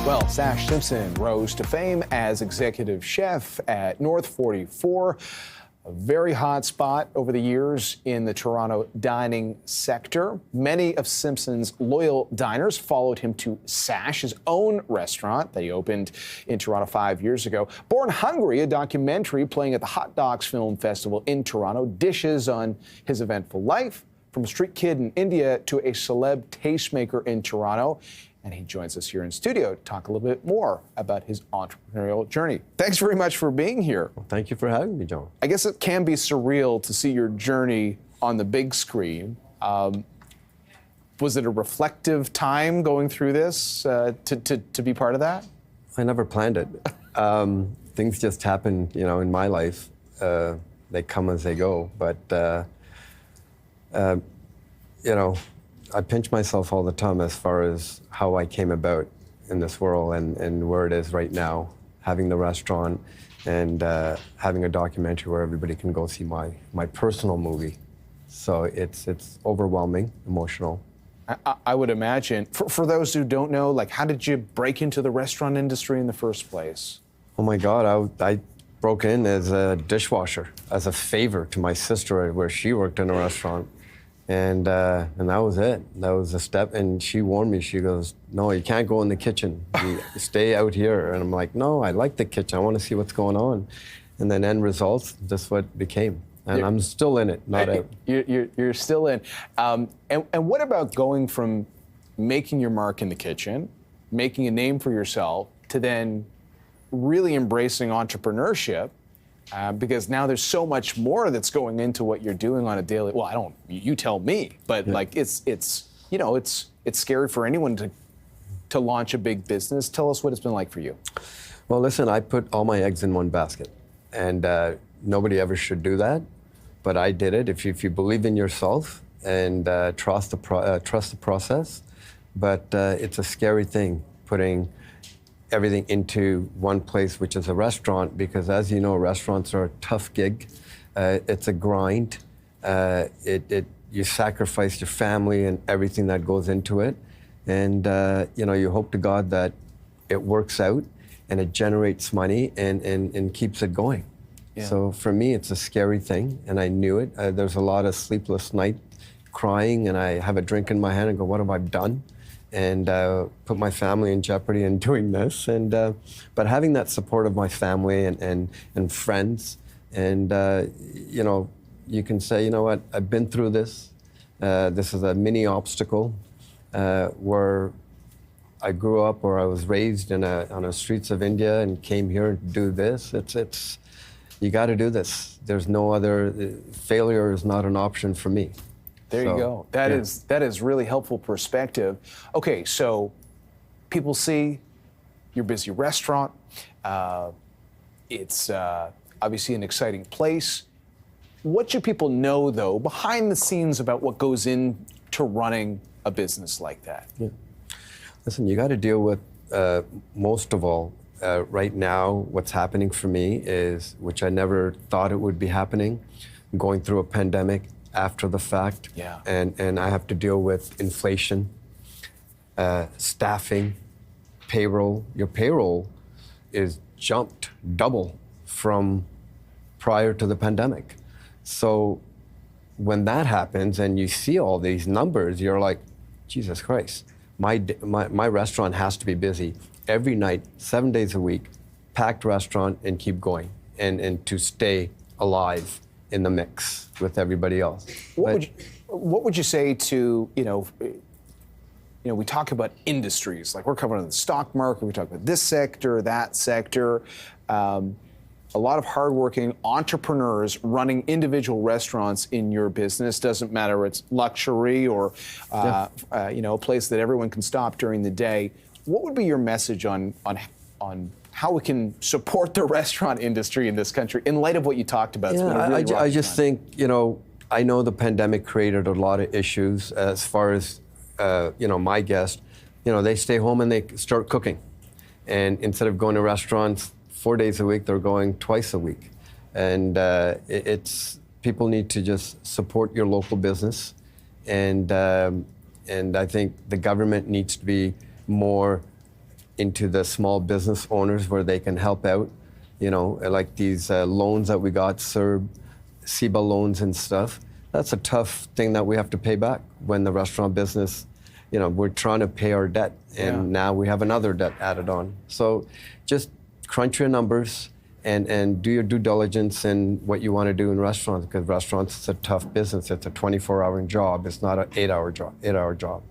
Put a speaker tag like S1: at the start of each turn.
S1: Well, Sash Simpson rose to fame as executive chef at North 44, a very hot spot over the years in the Toronto dining sector. Many of Simpson's loyal diners followed him to Sash, his own restaurant that he opened in Toronto 5 years ago. Born Hungry, a documentary playing at the Hot Docs Film Festival in Toronto, dishes on his eventful life, from a street kid in India to a celeb tastemaker in Toronto. And he joins us here in studio to talk a little bit more about his entrepreneurial journey. Thanks very much for being here.
S2: Well, thank you for having me, John.
S1: I guess it can be surreal to see your journey on the big screen. Was it a reflective time going through this to be part of that?
S2: I never planned it. Things just happen, in my life. They come as they go. But, I pinch myself all the time as far as how I came about in this world and where it is right now, having the restaurant and having a documentary where everybody can go see my personal movie. So it's overwhelming, emotional.
S1: I would imagine. For those who don't know, how did you break into the restaurant industry in the first place?
S2: Oh my God, I broke in as a dishwasher, as a favor to my sister where she worked in a restaurant. And that was it. That was the step. And she warned me. She goes, "No, you can't go in the kitchen. You stay out here." And I'm like, "No, I like the kitchen. I want to see what's going on." And then end results, that's what it became. And I'm still in it, not out.
S1: You're still in. And what about going from making your mark in the kitchen, making a name for yourself, to then really embracing entrepreneurship? Because now there's so much more that's going into what you're doing on a daily. Well, you tell me, but it's scary for anyone to launch a big business. Tell us what it's been like for you.
S2: Well, listen, I put all my eggs in one basket, and nobody ever should do that, but I did it. If you believe in yourself and trust the process, but it's a scary thing putting everything into one place, which is a restaurant, because as you know, restaurants are a tough gig. It's a grind. You sacrifice your family and everything that goes into it. And you hope to God that it works out and it generates money and keeps it going. Yeah. So for me, it's a scary thing, and I knew it. There's a lot of sleepless nights crying, and I have a drink in my hand and go, what have I done? And put my family in jeopardy in doing this. And but having that support of my family and friends, and you can say, you know what, I've been through this. This is a mini obstacle where I grew up, or I was raised on the streets of India and came here to do this. It's you got to do this. There's no other. Failure is not an option for me.
S1: There you go. That is really helpful perspective. Okay, so people see your busy restaurant. It's obviously an exciting place. What should people know, though, behind the scenes about what goes into running a business like that?
S2: Yeah. Listen, you got to deal with, most of all, right now, what's happening for me is, which I never thought it would be happening, going through a pandemic, after the fact, and I have to deal with inflation, staffing, payroll. Your payroll is jumped double from prior to the pandemic. So when that happens and you see all these numbers, you're like, Jesus Christ, my restaurant has to be busy every night, 7 days a week, packed restaurant, and keep going, and to stay alive in the mix with everybody else.
S1: What would you say to, we talk about industries, like we're covering the stock market, we talk about this sector, that sector. A lot of hardworking entrepreneurs running individual restaurants in your business. Doesn't matter it's luxury or a place that everyone can stop during the day. What would be your message on how we can support the restaurant industry in this country in light of what you talked about?
S2: I just think, I know the pandemic created a lot of issues as far as, my guests, they stay home and they start cooking. And instead of going to restaurants 4 days a week, they're going twice a week. And people need to just support your local business. And I think the government needs to be more into the small business owners where they can help out, you know, like these loans that we got, SIBA loans and stuff. That's a tough thing that we have to pay back when the restaurant business, you know, we're trying to pay our debt and now we have another debt added on. So just crunch your numbers and do your due diligence in what you want to do in restaurants, because restaurants is a tough business. It's a 24-hour job. It's not an 8-hour job.